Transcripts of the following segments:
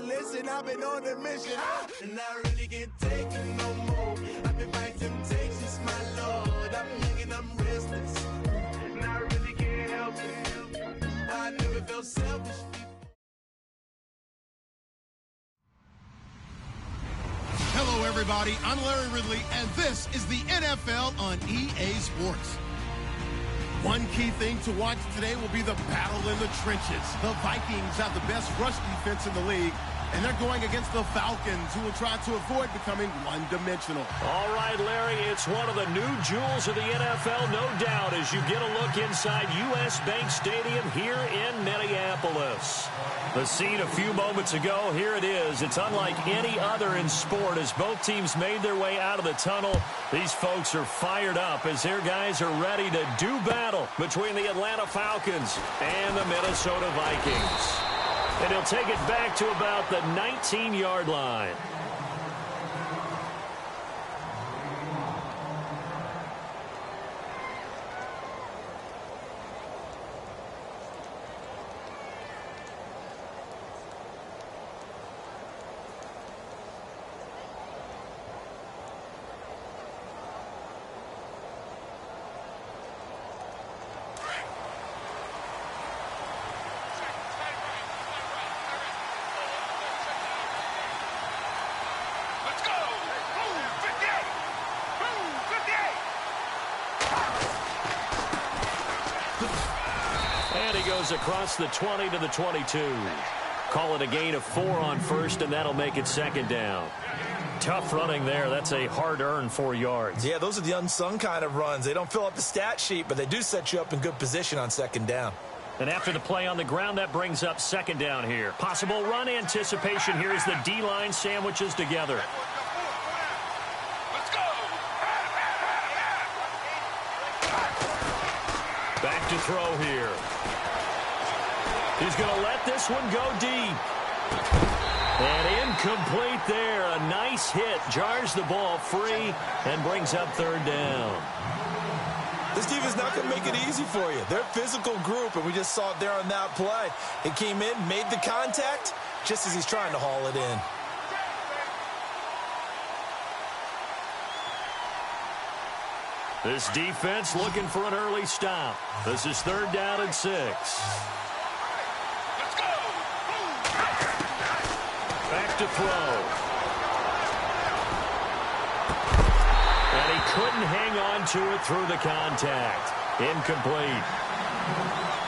listen, I've been on a mission. And I really can't take it no more. I've been fighting temptations, my Lord. I'm young and I'm restless. And I really can't help it. I never felt selfish. Hello, everybody. I'm Larry Ridley, and this is the NFL on EA Sports. One key thing to watch today will be the battle in the trenches. The Vikings have the best rush defense in the league, and they're going against the Falcons, who will try to avoid becoming one-dimensional. All right, Larry, it's one of the new jewels of the NFL, no doubt, as you get a look inside U.S. Bank Stadium here in Minneapolis. The scene a few moments ago, here it is. It's unlike any other in sport as both teams made their way out of the tunnel. These folks are fired up as their guys are ready to do battle between the Atlanta Falcons and the Minnesota Vikings. And he'll take it back to about the 19-yard line. Goes across the 20 to the 22. Call it a gain of 4 on first, and that'll make it second down. Tough running there. That's a hard-earned 4 yards. Yeah, those are the unsung kind of runs. They don't fill up the stat sheet, but they do set you up in good position on second down. And after the play on the ground, that brings up second down here. Possible run anticipation here as the D-line sandwiches together. Back to throw here. He's going to let this one go deep. And incomplete there. A nice hit. Jars the ball free and brings up third down. This defense is not going to make it easy for you. They're a physical group, and we just saw it there on that play. It came in, made the contact, just as he's trying to haul it in. This defense looking for an early stop. This is third down and 6. Back to throw. And he couldn't hang on to it through the contact. Incomplete.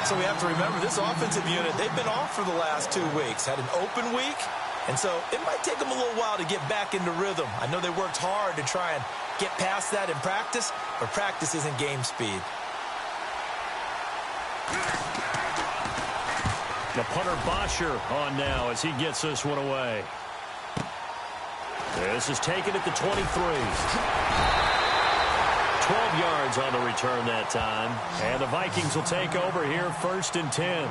So we have to remember this offensive unit, they've been off for the last 2 weeks. Had an open week, and so it might take them a little while to get back into rhythm. I know they worked hard to try and get past that in practice, but practice isn't game speed. The punter Bosher on now as he gets this one away. This is taken at the 23. 12 yards on the return that time. And the Vikings will take over here first and 10.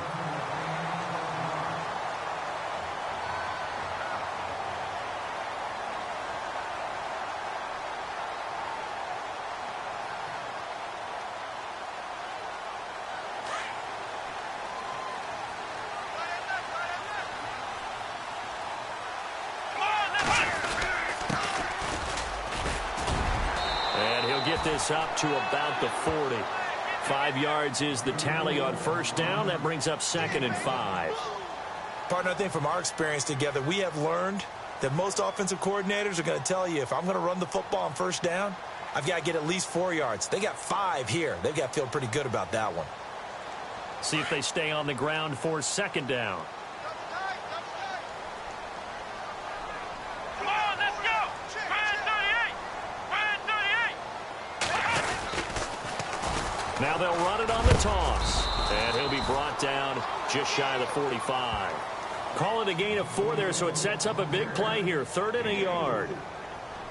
This up to about the 40. 5 yards is the tally on first down. That brings up second and 5. Partner, I think from our experience together, we have learned that most offensive coordinators are going to tell you, if I'm going to run the football on first down, I've got to get at least 4 yards. They got 5 here. They've got to feel pretty good about that one. See if they stay on the ground for second down. Now they'll run it on the toss. And he'll be brought down just shy of the 45. Call it a gain of 4 there, so it sets up a big play here. 3rd and a yard.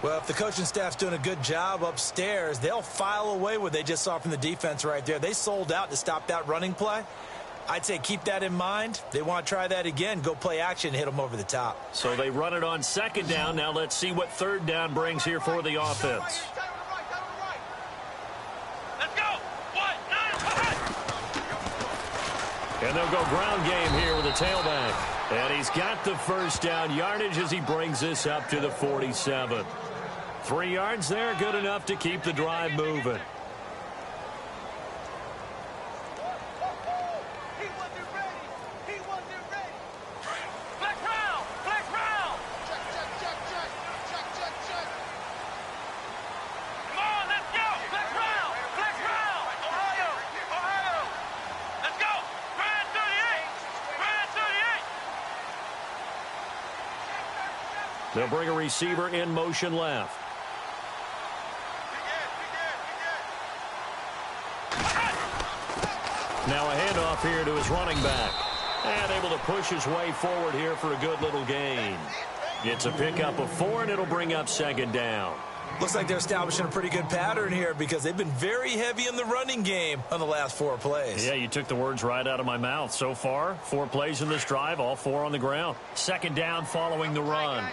Well, if the coaching staff's doing a good job upstairs, they'll file away what they just saw from the defense right there. They sold out to stop that running play. I'd say keep that in mind. They want to try that again. Go play action, hit them over the top. So they run it on second down. Now let's see what third down brings here for the offense. And they'll go ground game here with a tailback. And he's got the first down yardage as he brings this up to the 47. 3 yards there, good enough to keep the drive moving. They'll bring a receiver in motion left. Now a handoff here to his running back. And able to push his way forward here for a good little gain. It's a pickup of 4, and it'll bring up second down. Looks like they're establishing a pretty good pattern here because they've been very heavy in the running game on the last 4 plays. Yeah, you took the words right out of my mouth. So far, 4 plays in this drive, all 4 on the ground. Second down following the run.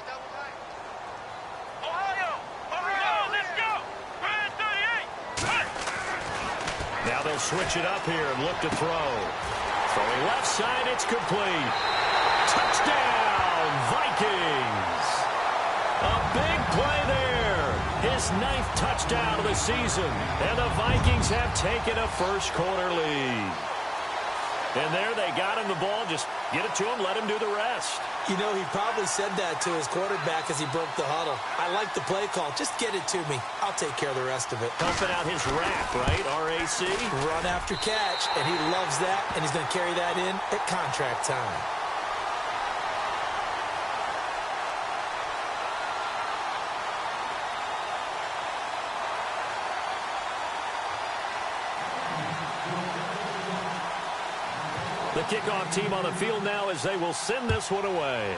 Now they'll switch it up here and look to throw. Throwing left side, it's complete. Touchdown, Vikings! A big play there. His 9th touchdown of the season. And the Vikings have taken a first-quarter lead. And there they got him the ball. Just get it to him, let him do the rest. You know, he probably said that to his quarterback as he broke the huddle. I like the play call. Just get it to me. I'll take care of the rest of it. Helping out his RAC, right? R-A-C? Run after catch, and he loves that, and he's going to carry that in at contract time. The kickoff team on the field now as they will send this one away.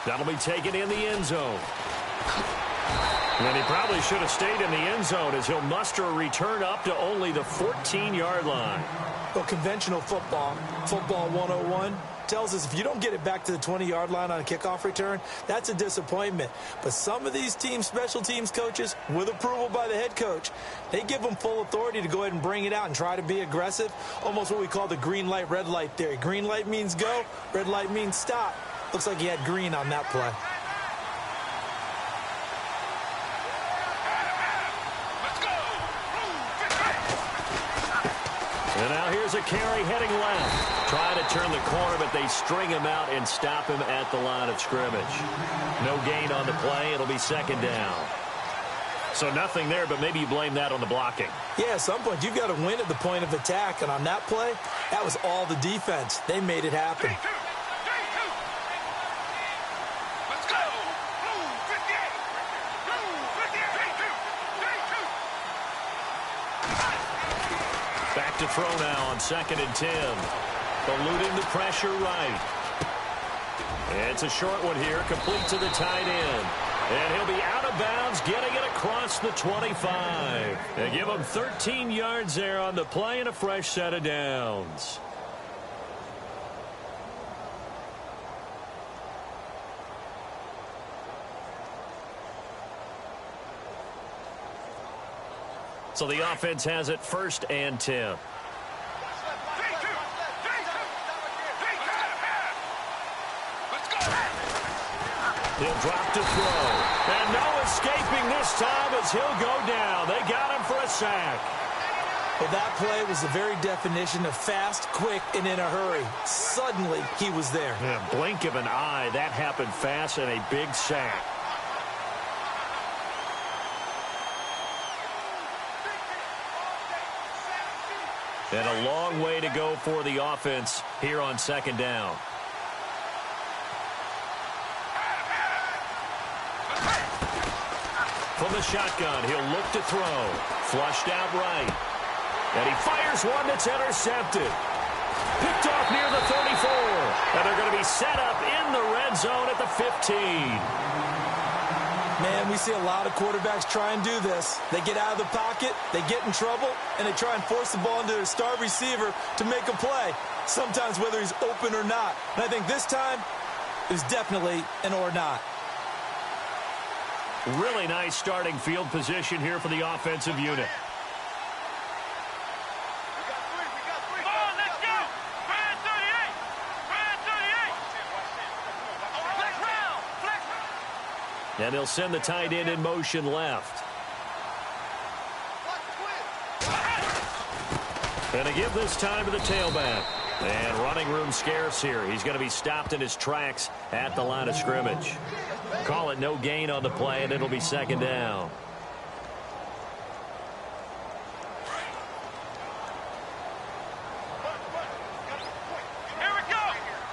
That'll be taken in the end zone. And he probably should have stayed in the end zone as he'll muster a return up to only the 14-yard line. Well, conventional football 101, tells us if you don't get it back to the 20-yard line on a kickoff return, that's a disappointment. But some of these teams, special teams coaches, with approval by the head coach, they give them full authority to go ahead and bring it out and try to be aggressive, almost what we call the green light, red light theory. Green light means go, red light means stop. Looks like he had green on that play. And now here's a carry heading left. Trying to turn the corner, but they string him out and stop him at the line of scrimmage. No gain on the play. It'll be second down. So nothing there, but maybe you blame that on the blocking. Yeah, at some point, you've got to win at the point of attack. And on that play, that was all the defense. They made it happen. Back to throw now on 2nd and 10. Eluding the pressure right. It's a short one here, complete to the tight end. And he'll be out of bounds, getting it across the 25. They give him 13 yards there on the play and a fresh set of downs. So the offense has it 1st and 10. He'll drop to throw. And no escaping this time as he'll go down. They got him for a sack. Well, that play was the very definition of fast, quick, and in a hurry. Suddenly, he was there. Yeah, blink of an eye. That happened fast and a big sack. And a long way to go for the offense here on 2nd down. From the shotgun, he'll look to throw. Flushed out right. And he fires one that's intercepted. Picked off near the 34. And they're going to be set up in the red zone at the 15. Man, we see a lot of quarterbacks try and do this. They get out of the pocket, they get in trouble, and they try and force the ball into their star receiver to make a play, sometimes whether he's open or not. And I think this time, it was definitely an or not. Really nice starting field position here for the offensive unit. And they'll send the tight end in motion left. And to give this time to the tailback. And running room scarce here. He's going to be stopped in his tracks at the line of scrimmage. Call it no gain on the play, and it'll be second down. Here we go.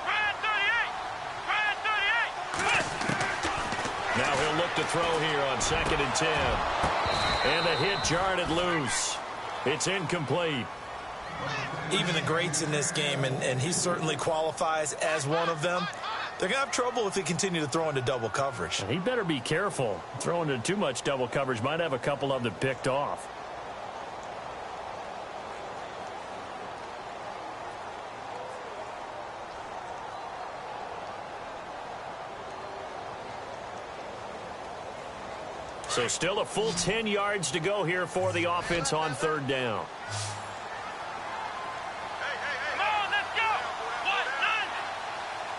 Ryan 38. Now he'll look to throw here on 2nd and 10. And the hit jarred it loose. It's incomplete. Even the greats in this game, and he certainly qualifies as one of them, they're going to have trouble if they continue to throw into double coverage. He better be careful. Throwing into too much double coverage might have a couple of them picked off. So still a full 10 yards to go here for the offense on 3rd down. Come on, let's go. 190.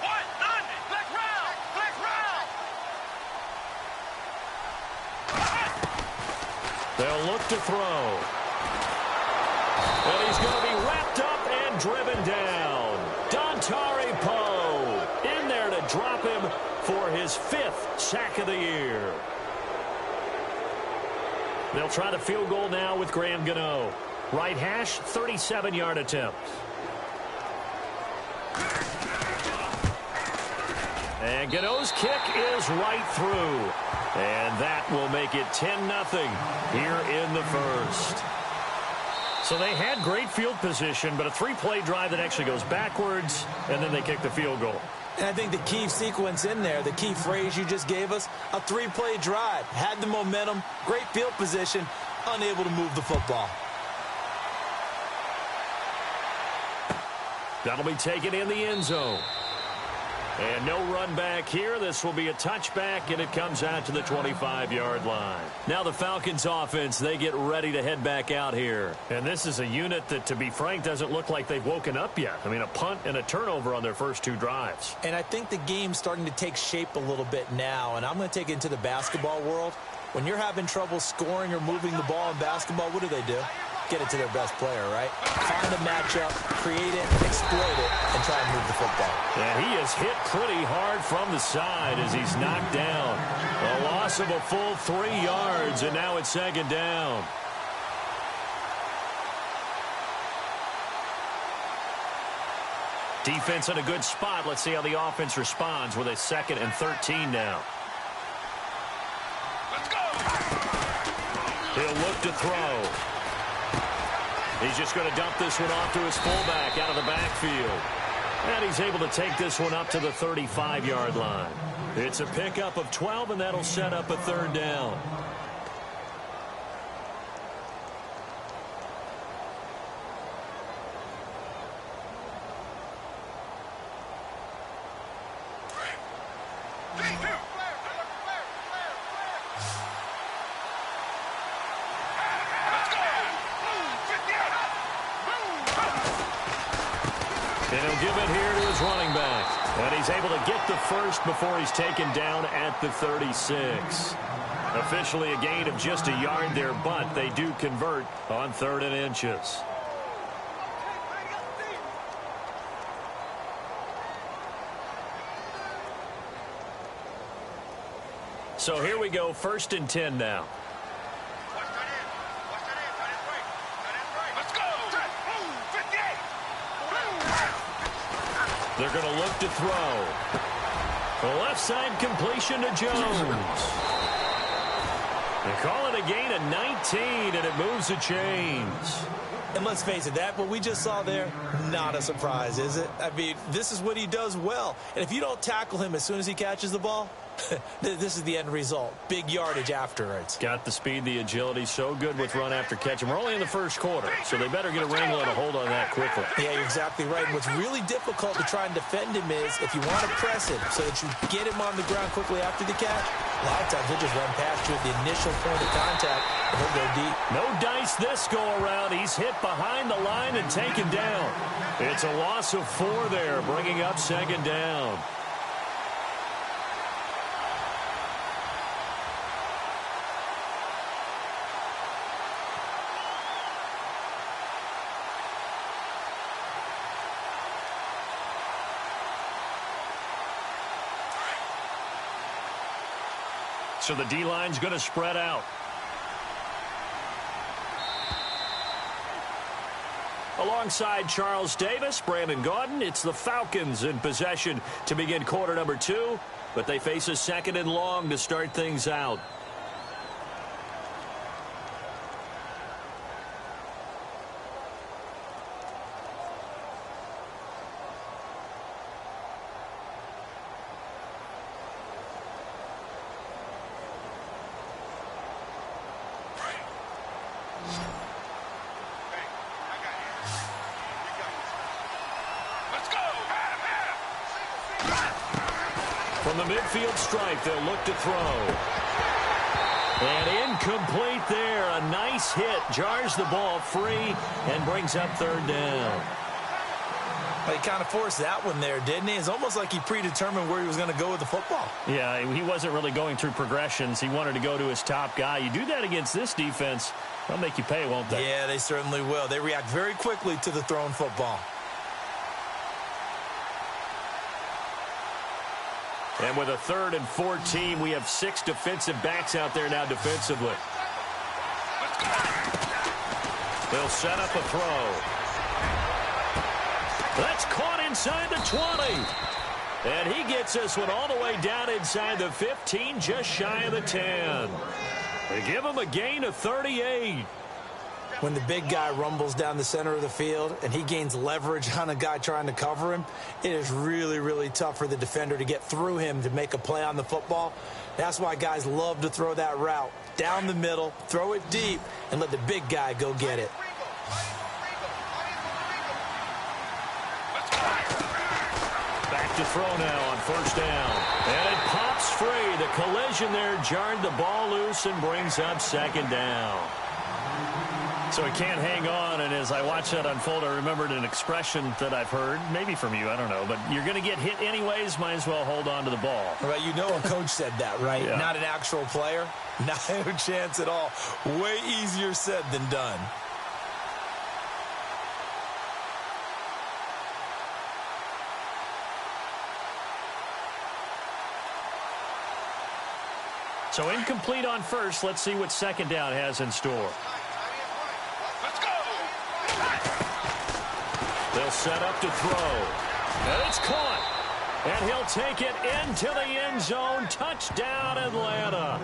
190. Click round. Click round. They'll look to throw. And he's going to be wrapped up and driven down. Dontari Poe in there to drop him for his 5th sack of the year. They'll try the field goal now with Graham Gano. Right hash, 37-yard attempt. And Gano's kick is right through. And that will make it 10-0 here in the first. So they had great field position, but a 3-play drive that actually goes backwards, and then they kick the field goal. And I think the key sequence in there, the key phrase you just gave us, a 3-play drive. Had the momentum, great field position, unable to move the football. That'll be taken in the end zone. And no run back here. This will be a touchback, and it comes out to the 25-yard line. Now the Falcons offense, they get ready to head back out here. And this is a unit that, to be frank, doesn't look like they've woken up yet. I mean, a punt and a turnover on their first 2 drives. And I think the game's starting to take shape a little bit now, and I'm going to take it into the basketball world. When you're having trouble scoring or moving the ball in basketball, what do? Get it to their best player, right? Find a matchup, create it, exploit it, and try and move the football. And he is hit pretty hard from the side as he's knocked down. A loss of a full 3 yards, and now it's 2nd down. Defense in a good spot. Let's see how the offense responds with a 2nd and 13 now. Let's go. He'll look to throw. He's just going to dump this one off to his fullback out of the backfield. And he's able to take this one up to the 35-yard line. It's a pickup of 12, and that'll set up a 3rd down. And he'll give it here to his running back. And he's able to get the first before he's taken down at the 36. Officially a gain of just a yard there, but they do convert on 3rd and inches. So here we go, 1st and 10 now. They're going to look to throw. The left side completion to Jones. They call it a gain of 19, and it moves the chains. And let's face it, what we just saw there, not a surprise, is it? I mean, this is what he does well. And if you don't tackle him as soon as he catches the ball, this is the end result. Big yardage afterwards. Got the speed, the agility, so good with run after catch. And we're only in the first quarter, so they better get a wrangle and a hold on that quickly. Yeah, you're exactly right. And what's really difficult to try and defend him is if you want to press him so that you get him on the ground quickly after the catch, a lot of times he'll just run past you at the initial point of contact, and he'll go deep. No dice this go around. He's hit behind the line and taken down. It's a loss of 4 there, bringing up 2nd down. So the D-line's going to spread out. Alongside Charles Davis, Brandon Gaudin, it's the Falcons in possession to begin quarter number 2, but they face a 2nd and long to start things out. From the midfield stripe, they'll look to throw. And incomplete there. A nice hit. Jars the ball free and brings up 3rd down. Well, he kind of forced that one there, didn't he? It's almost like he predetermined where he was going to go with the football. Yeah, he wasn't really going through progressions. He wanted to go to his top guy. You do that against this defense, they'll make you pay, won't they? Yeah, they certainly will. They react very quickly to the thrown football. And with a 3rd and 14, we have 6 defensive backs out there now defensively. They'll set up a throw. That's caught inside the 20. And he gets this one all the way down inside the 15, just shy of the 10. They give him a gain of 38. When the big guy rumbles down the center of the field and he gains leverage on a guy trying to cover him, it is really, really tough for the defender to get through him to make a play on the football. That's why guys love to throw that route down the middle, throw it deep, and let the big guy go get it. Back to throw now on 1st down. And it pops free. The collision there jarred the ball loose and brings up 2nd down. So he can't hang on, and as I watch that unfold, I remembered an expression that I've heard, maybe from you, I don't know, but you're going to get hit anyways, might as well hold on to the ball. Right, you know a coach said that, right? Yeah. Not an actual player. Not a chance at all. Way easier said than done. So incomplete on 1st. Let's see what 2nd down has in store. They'll set up to throw. And it's caught. And he'll take it into the end zone. Touchdown, Atlanta.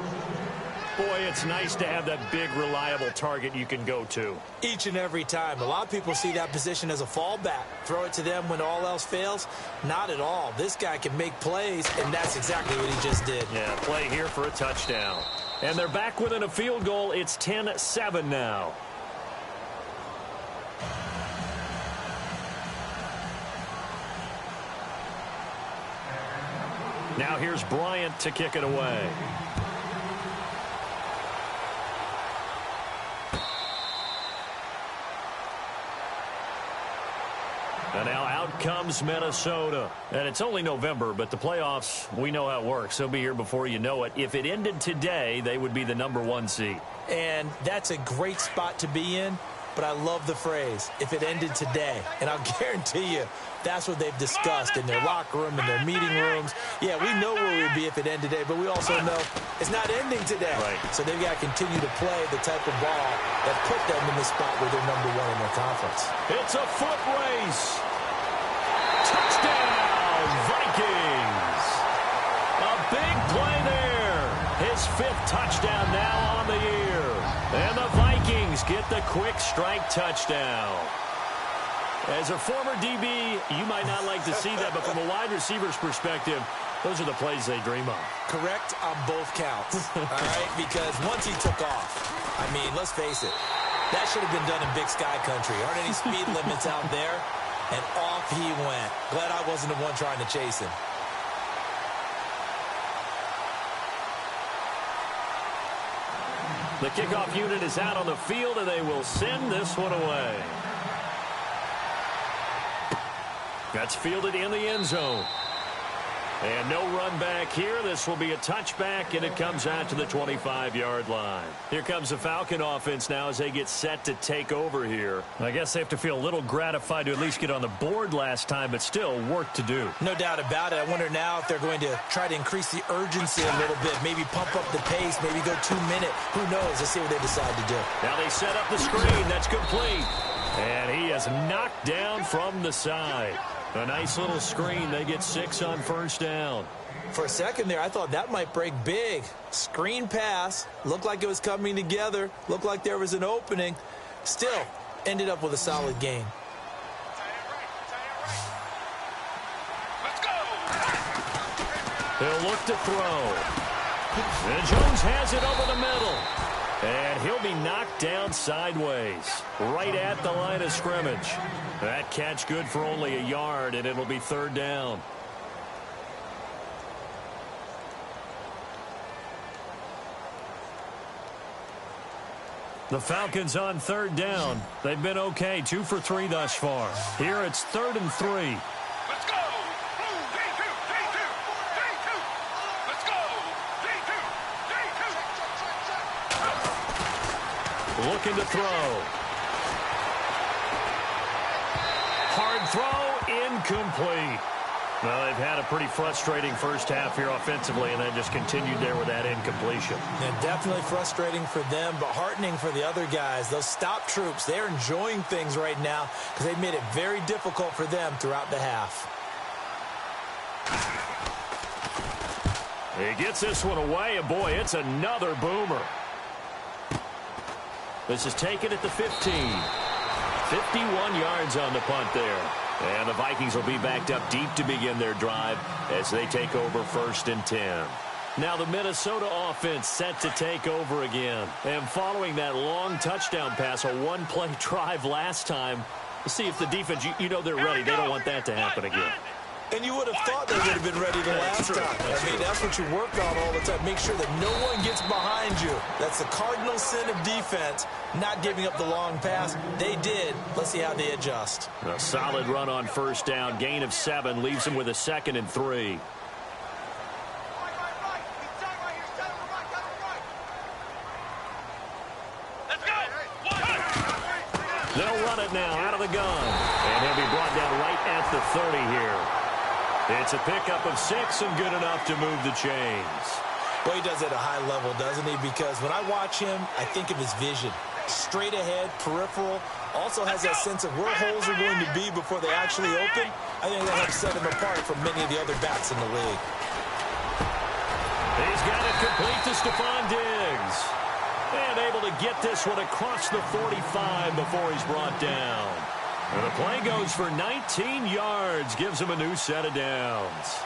Boy, it's nice to have that big, reliable target you can go to. Each and every time. A lot of people see that position as a fallback. Throw it to them when all else fails. Not at all. This guy can make plays, and that's exactly what he just did. Yeah, play here for a touchdown. And they're back within a field goal. It's 10-7 now. Now here's Bryant to kick it away. And now out comes Minnesota. And it's only November, but the playoffs, we know how it works. They'll be here before you know it. If it ended today, they would be the #1 seed. And that's a great spot to be in, but I love the phrase, if it ended today. And I'll guarantee you, that's what they've discussed in their locker room, in their meeting rooms. Yeah, we know where we'd be if it ended today, but we also know it's not ending today. Right. So they've got to continue to play the type of ball that put them in the spot where they're #1 in their conference. It's a foot race. Touchdown, Vikings. A big play there. His 5th touchdown now on the year. And the Vikings get the quick strike touchdown. As a former DB, you might not like to see that, but from a wide receiver's perspective, those are the plays they dream of. Correct on both counts, all right? Because once he took off, I mean, let's face it, that should have been done in Big Sky Country. Aren't any speed limits out there? And off he went. Glad I wasn't the one trying to chase him. The kickoff unit is out on the field, and they will send this one away. That's fielded in the end zone. And no run back here. This will be a touchback, and it comes out to the 25-yard line. Here comes the Falcon offense now as they get set to take over here. I guess they have to feel a little gratified to at least get on the board last time, but still work to do. No doubt about it. I wonder now if they're going to try to increase the urgency a little bit, maybe pump up the pace, maybe go 2 minute. Who knows? Let's see what they decide to do. Now they set up the screen. That's complete. And he is knocked down from the side. A nice little screen. They get 6 on first down. For a second there, I thought that might break big. Screen pass. Looked like it was coming together. Looked like there was an opening. Still, ended up with a solid gain. Let's go. He'll look to throw. And Jones has it over the middle. And he'll be knocked down sideways, right at the line of scrimmage. That catch good for only a yard, and it'll be third down. The Falcons on third down. They've been okay, 2 for 3 thus far. Here it's 3rd and 3. Let's go. D2. Let's go. D2. Looking to throw. Hard throw, incomplete. Well, they've had a pretty frustrating first half here offensively, and then just continued there with that incompletion. And definitely frustrating for them, but heartening for the other guys. Those stop troops, they're enjoying things right now because they've made it very difficult for them throughout the half. He gets this one away, and boy, it's another boomer. This is taken at the 15. 51 yards on the punt there. And the Vikings will be backed up deep to begin their drive as they take over 1st and 10. Now the Minnesota offense set to take over again. And following that long touchdown pass, a one-play drive last time, let's see if the defense, you know they're ready. They don't want that to happen again. And you would have thought they would have been ready the last time. I mean, that's what you work on all the time. Make sure that no one gets behind you. That's the cardinal sin of defense, not giving up the long pass. They did. Let's see how they adjust. A solid run on first down. Gain of 7 leaves them with a 2nd and 3. Let's go. They'll run it now out of the gun. And he'll be brought down right at the 30 here. It's a pickup of 6 and good enough to move the chains. Well, he does it at a high level, doesn't he? Because when I watch him, I think of his vision. Straight ahead, peripheral. Also has that sense of where holes are going to be before they actually open. I think that helps set him apart from many of the other backs in the league. He's got it complete to Stephon Diggs. And able to get this one across the 45 before he's brought down. And the play goes for 19 yards, gives him a new set of downs.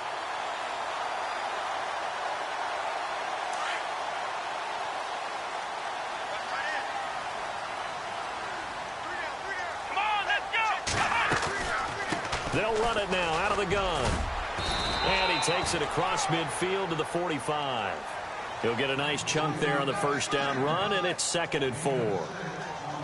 Come on, let's go. They'll run it now out of the gun. And he takes it across midfield to the 45. He'll get a nice chunk there on the first down run, and it's 2nd and 4.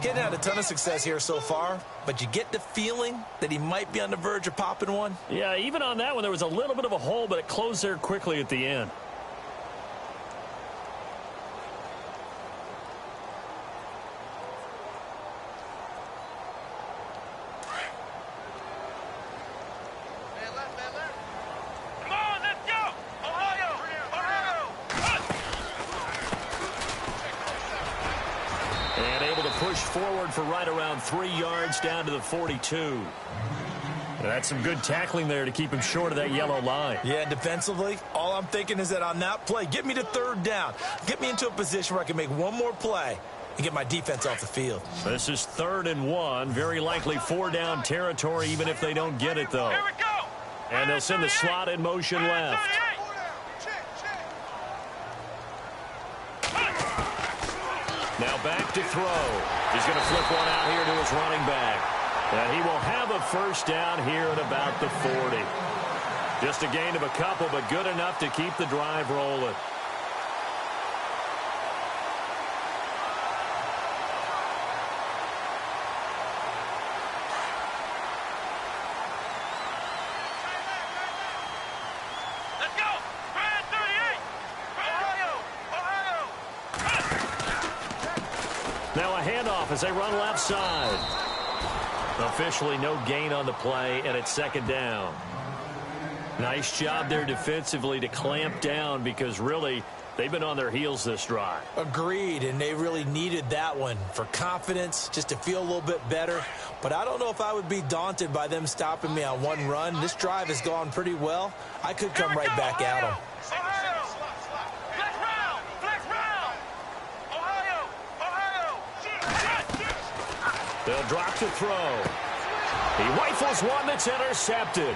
Getting had a ton of success here so far, but you get the feeling that he might be on the verge of popping one. Yeah, even on that one, there was a little bit of a hole, but it closed there quickly at the end. Come on, let's go. Ohio. And able to push forward for right around 3 yards down to the 42. That's some good tackling there to keep him short of that yellow line. Yeah, defensively, all I'm thinking is that on that play, get me to 3rd down. Get me into a position where I can make one more play and get my defense off the field. This is 3rd and 1. Very likely 4-down territory, even if they don't get it, though. Here we go. And they'll send the slot in motion left. Now back to throw. He's going to flip one out here to his running back. And he will have a first down here at about the 40. Just a gain of a couple, but good enough to keep the drive rolling. off as they run left side. Officially no gain on the play, and it's second down. Nice job there defensively to clamp down because really they've been on their heels this drive. Agreed, and they really needed that one for confidence, just to feel a little bit better. But I don't know if I would be daunted by them stopping me on one run. This drive has gone pretty well. I could come right back at them. They'll drop to throw. He rifles one that's intercepted.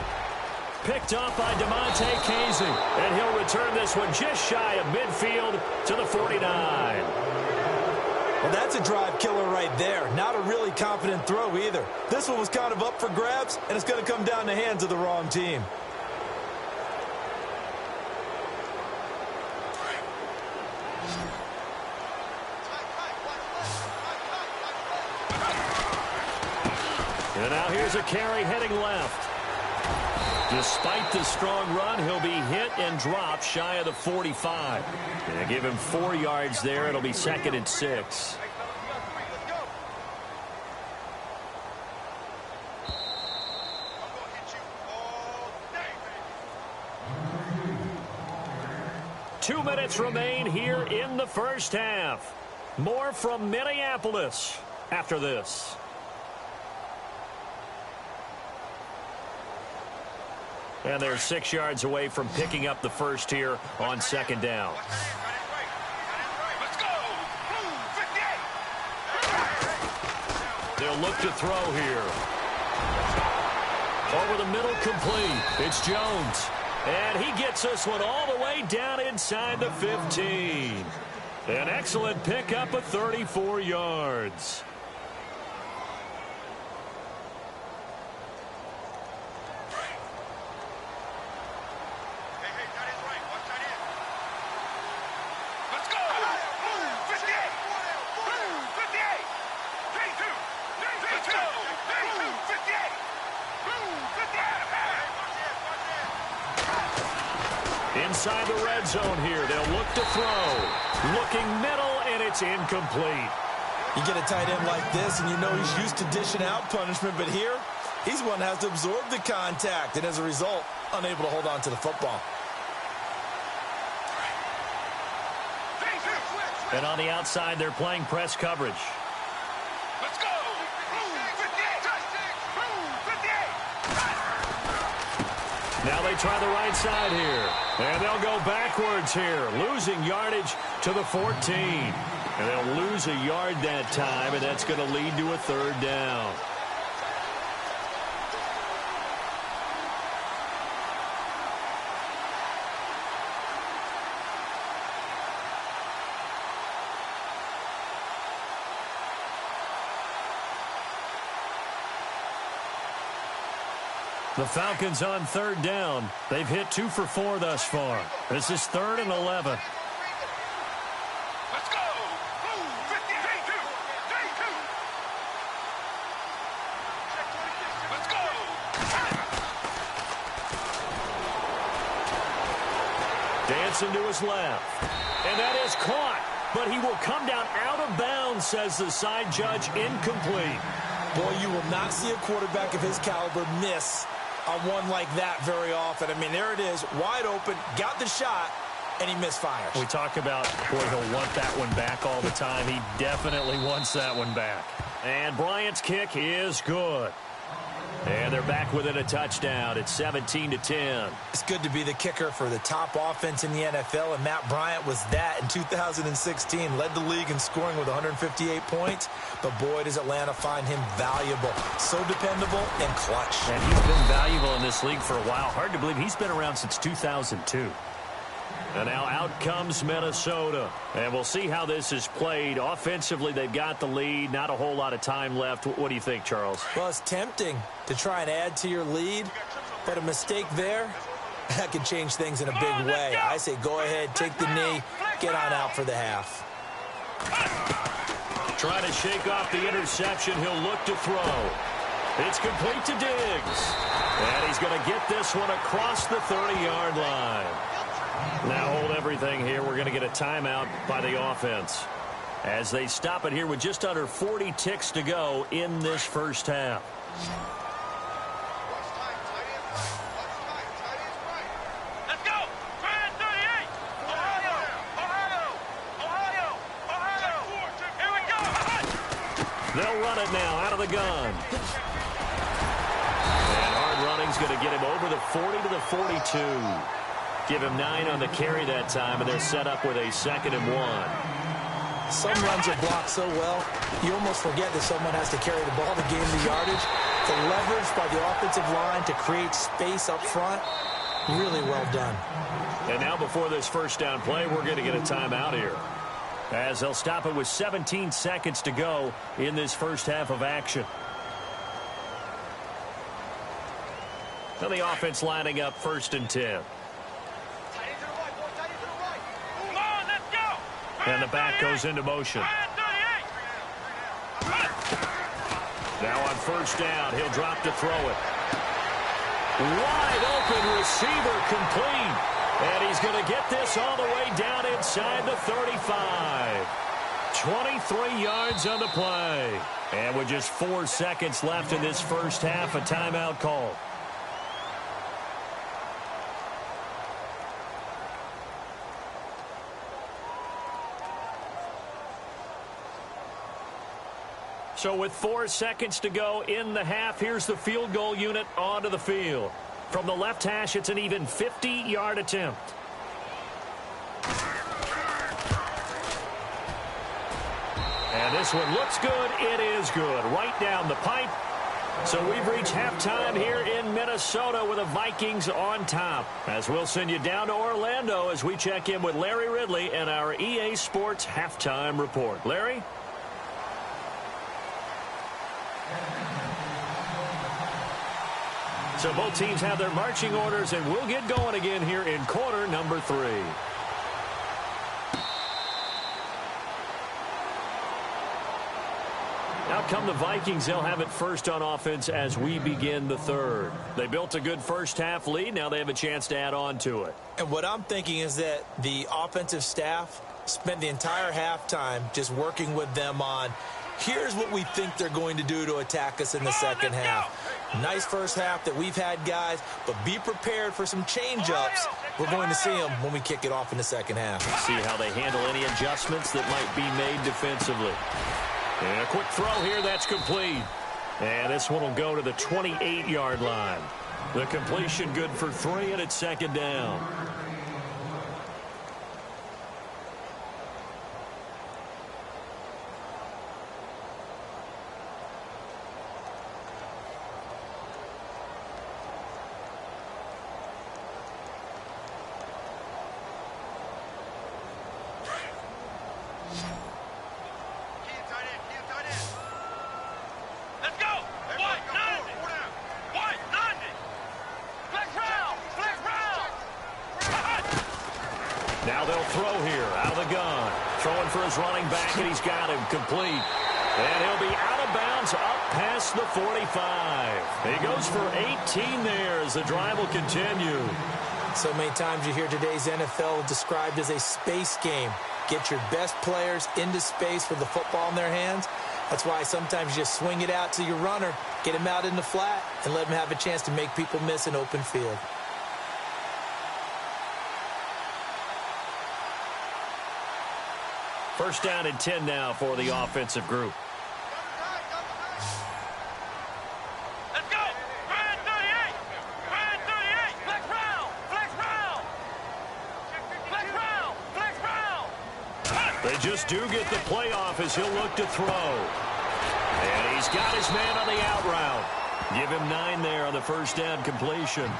Picked off by DeMonte Casey. And he'll return this one just shy of midfield to the 49. Well, that's a drive killer right there. Not a really confident throw either. This one was kind of up for grabs, and it's going to come down the hands of the wrong team. And now here's a carry heading left. Despite the strong run, he'll be hit and dropped shy of the 45. And give him 4 yards there. It'll be 2nd and 6. Two minutes remain here in the first half. More from Minneapolis after this. And they're 6 yards away from picking up the first here on second down. Let's go. Blue 58. They'll look to throw here. Over the middle, complete. It's Jones. And he gets this one all the way down inside the 15. An excellent pickup of 34 yards. Inside the red zone here. They'll look to throw. Looking middle, and it's incomplete. You get a tight end like this, and you know he's used to dishing out punishment, but here, he's one that has to absorb the contact, and as a result, unable to hold on to the football. And on the outside, they're playing press coverage. Let's go. Blue 58. Blue 58. Now they try the right side here. And they'll go backwards here, losing yardage to the 14. And they'll lose a yard that time, and that's going to lead to a third down. The Falcons on third down. They've hit 2 for 4 thus far. This is 3rd and 11. Let's go. Blue 52. Let's go. Dancing to his left. And that is caught. But he will come down out of bounds, says the side judge. Incomplete. Boy, you will not see a quarterback of his caliber miss on one like that very often. I mean, there it is, wide open, got the shot, and he misfires. We talk about, boy, he'll want that one back all the time. He definitely wants that one back. And Bryant's kick is good. And they're back within a touchdown. It's 17-10. It's good to be the kicker for the top offense in the NFL, and Matt Bryant was that in 2016. Led the league in scoring with 158 points, but boy, does Atlanta find him valuable. So dependable and clutch. And he's been valuable in this league for a while. Hard to believe he's been around since 2002. And now out comes Minnesota. And we'll see how this is played. Offensively, they've got the lead. Not a whole lot of time left. What do you think, Charles? Well, it's tempting to try and add to your lead, but a mistake there, that can change things in a big way. I say go ahead, take the knee, get on out for the half. Trying to shake off the interception. He'll look to throw. It's complete to Diggs. And he's going to get this one across the 30-yard line. Now hold everything here. We're going to get a timeout by the offense. as they stop it here with just under 40 ticks to go in this first half. Let's go! 38! Ohio! Here we go! They'll run it now out of the gun. And hard running's going to get him over the 40 to the 42. Give him 9 on the carry that time, and they're set up with a 2nd and 1. Some runs are blocked so well, you almost forget that someone has to carry the ball to gain the yardage. The leverage by the offensive line to create space up front, really well done. And now before this first down play, we're going to get a timeout here, as they'll stop it with 17 seconds to go in this first half of action. Now the offense lining up 1st and 10. And the back goes into motion. Now on 1st down, he'll drop to throw it. Wide open receiver complete. And he's going to get this all the way down inside the 35. 23 yards on the play. And with just 4 seconds left in this first half, a timeout call. So with 4 seconds to go in the half, here's the field goal unit onto the field. From the left hash, it's an even 50-yard attempt. And this one looks good. It is good. Right down the pipe. So we've reached halftime here in Minnesota with the Vikings on top. As we'll send you down to Orlando as we check in with Larry Ridley and our EA Sports halftime report. Larry? So both teams have their marching orders, and we'll get going again here in quarter number 3. Out come the Vikings. They'll have it first on offense as we begin the third. They built a good first half lead. Now they have a chance to add on to it. And what I'm thinking is that the offensive staff spent the entire halftime just working with them on, here's what we think they're going to do to attack us in the second half. Nice first half that we've had, guys, but be prepared for some change-ups. We're going to see them when we kick it off in the second half. See how they handle any adjustments that might be made defensively. And a quick throw here, that's complete. And this one will go to the 28-yard line. The completion good for 3, and it's 2nd down. Now they'll throw here out of the gun. Throwing for his running back, and he's got him complete. And he'll be out of bounds up past the 45. He goes for 18 there as the drive will continue. So many times you hear today's NFL described as a space game. Get your best players into space with the football in their hands. That's why sometimes you just swing it out to your runner, get him out in the flat, and let him have a chance to make people miss an open field. First down and 10 now for the offensive group. Let's go! Brand 38! Brand 38! Flex round! Flex round! Flex round! Flex round! They just do get the playoff as he'll look to throw. And he's got his man on the out route. Give him 9 there on the first down completion.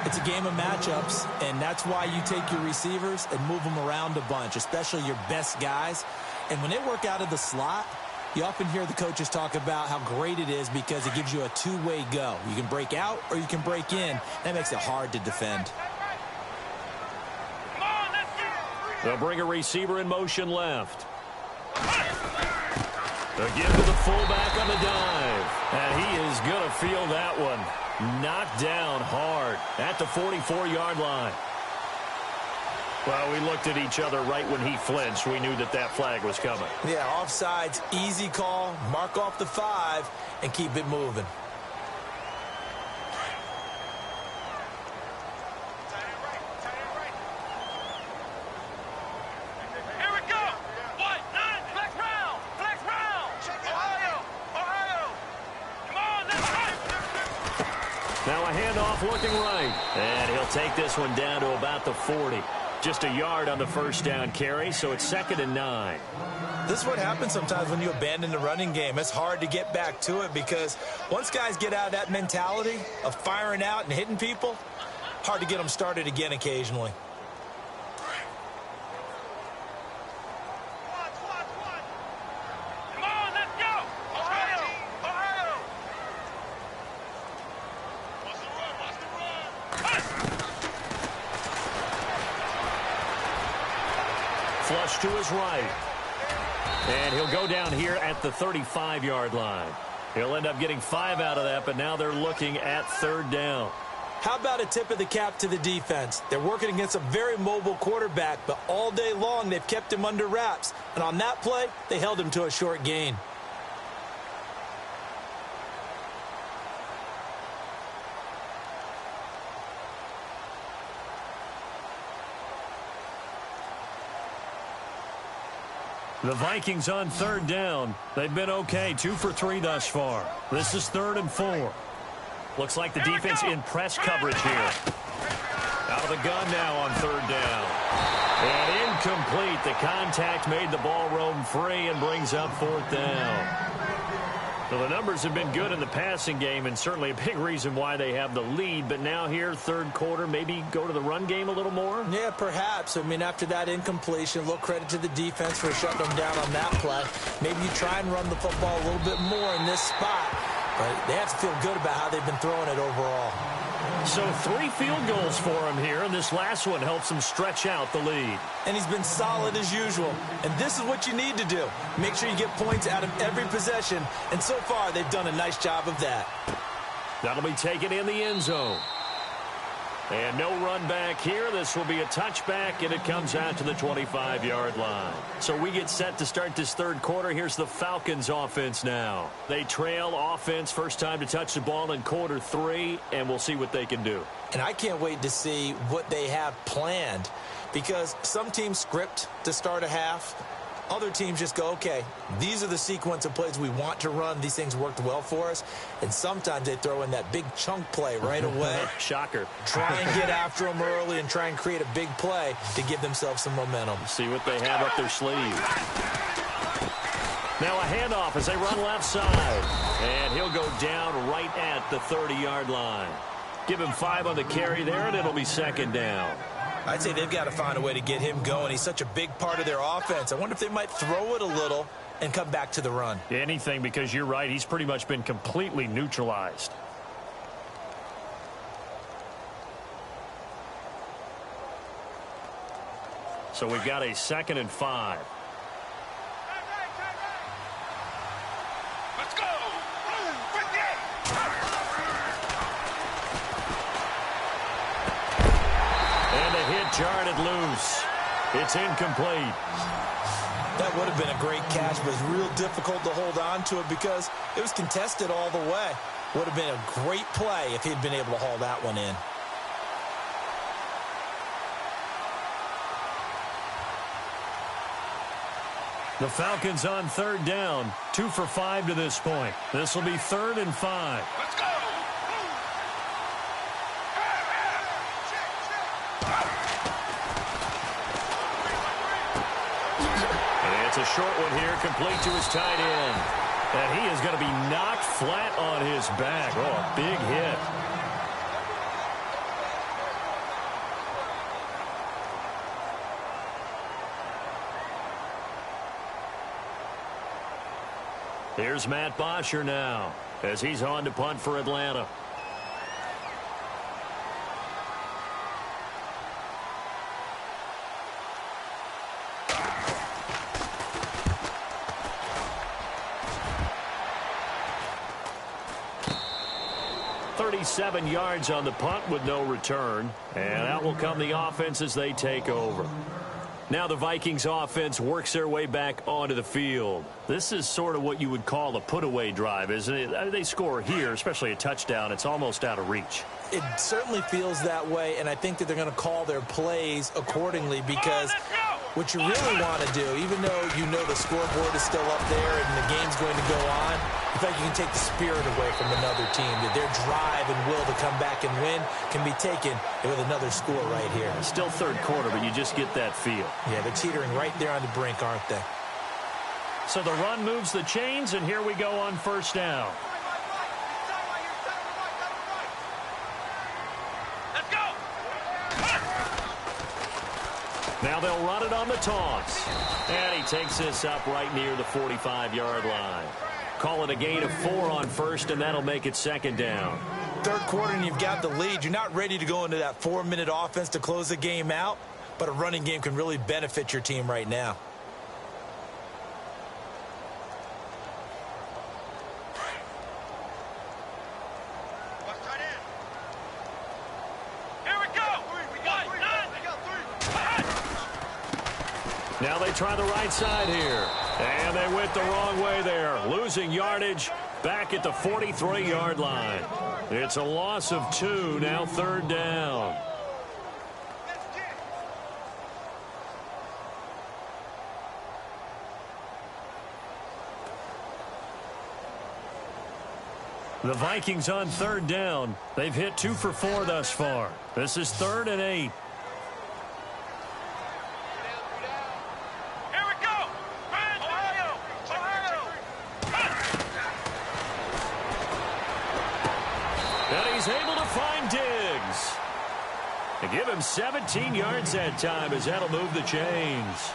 It's a game of matchups, and that's why you take your receivers and move them around a bunch, especially your best guys. And when they work out of the slot, you often hear the coaches talk about how great it is because it gives you a two-way go. You can break out or you can break in. That makes it hard to defend. They'll bring a receiver in motion left. They'll give to the fullback on the dive. And he is going to feel that one. Knocked down hard at the 44-yard line. Well, we looked at each other right when he flinched. We knew that that flag was coming. Yeah, offsides, easy call. Mark off the 5 and keep it moving. Now a handoff looking right. And he'll take this one down to about the 40. Just a yard on the first down carry, so it's 2nd and 9. This is what happens sometimes when you abandon the running game. It's hard to get back to it because once guys get out of that mentality of firing out and hitting people, hard to get them started again occasionally. Flush to his right. And he'll go down here at the 35-yard line. He'll end up getting 5 out of that, but now they're looking at 3rd down. How about a tip of the cap to the defense? They're working against a very mobile quarterback, but all day long they've kept him under wraps. And on that play, they held him to a short gain. The Vikings on 3rd down. They've been okay, 2 for 3 thus far. This is 3rd and 4. Looks like the defense in press coverage here. Out of the gun now on 3rd down. And incomplete. The contact made the ball roam free and brings up 4th down. So the numbers have been good in the passing game and certainly a big reason why they have the lead. But now here, 3rd quarter, maybe go to the run game a little more? Yeah, perhaps. I mean, after that incompletion, a little credit to the defense for shutting them down on that play. Maybe you try and run the football a little bit more in this spot. But they have to feel good about how they've been throwing it overall. So 3 field goals for him here, and this last one helps him stretch out the lead. And he's been solid as usual. And this is what you need to do. Make sure you get points out of every possession. And so far, they've done a nice job of that. That'll be taken in the end zone. And no run back here. This will be a touchback, and it comes out to the 25-yard line. So we get set to start this 3rd quarter. Here's the Falcons offense now. They trail offense, first time to touch the ball in quarter 3, and we'll see what they can do. And I can't wait to see what they have planned because some teams script to start a half. Other teams just go, okay, these are the sequence of plays we want to run. These things worked well for us. And sometimes they throw in that big chunk play right away. Shocker. Try and get after them early and try and create a big play to give themselves some momentum. See what they have up their sleeve. Now a handoff as they run left side. And he'll go down right at the 30-yard line. Give him 5 on the carry there, and it'll be 2nd down. I'd say they've got to find a way to get him going. He's such a big part of their offense. I wonder if they might throw it a little and come back to the run. Anything, because you're right. He's pretty much been completely neutralized. So we've got a 2nd and 5. Let's go! And a hit jarred it loose. It's incomplete. That would have been a great catch, but it's real difficult to hold on to it because it was contested all the way. Would have been a great play if he'd been able to haul that one in. The Falcons on 3rd down. 2 for 5 to this point. This will be 3rd and 5. Let's go! And it's a short one here, complete to his tight end. And he is going to be knocked flat on his back. Oh, a big hit. Here's Matt Bosher now as he's on to punt for Atlanta. 37 yards on the punt with no return. And out will come the offense as they take over. Now the Vikings offense works their way back onto the field. This is sort of what you would call a put-away drive, isn't it? They score here, especially a touchdown. It's almost out of reach. It certainly feels that way, and I think that they're going to call their plays accordingly because what you really want to do, even though you know the scoreboard is still up there and the game's going to go on, in fact, you can take the spirit away from another team. That their drive and will to come back and win can be taken with another score right here. Still third quarter, but you just get that feel. Yeah, they're teetering right there on the brink, aren't they? So the run moves the chains, and here we go on first down. Let's go! Now they'll run it on the toss. And he takes this up right near the 45-yard line. Call it a gain of 4 on first, and that'll make it second down. Third quarter, and you've got the lead. You're not ready to go into that 4-minute offense to close the game out, but a running game can really benefit your team right now. Now they try the right side here. And they went the wrong way there. Losing yardage back at the 43-yard line. It's a loss of 2, now third down. The Vikings on third down. They've hit 2 for 4 thus far. This is 3rd and 8. Able to find Diggs. They give him 17 yards that time as that'll move the chains.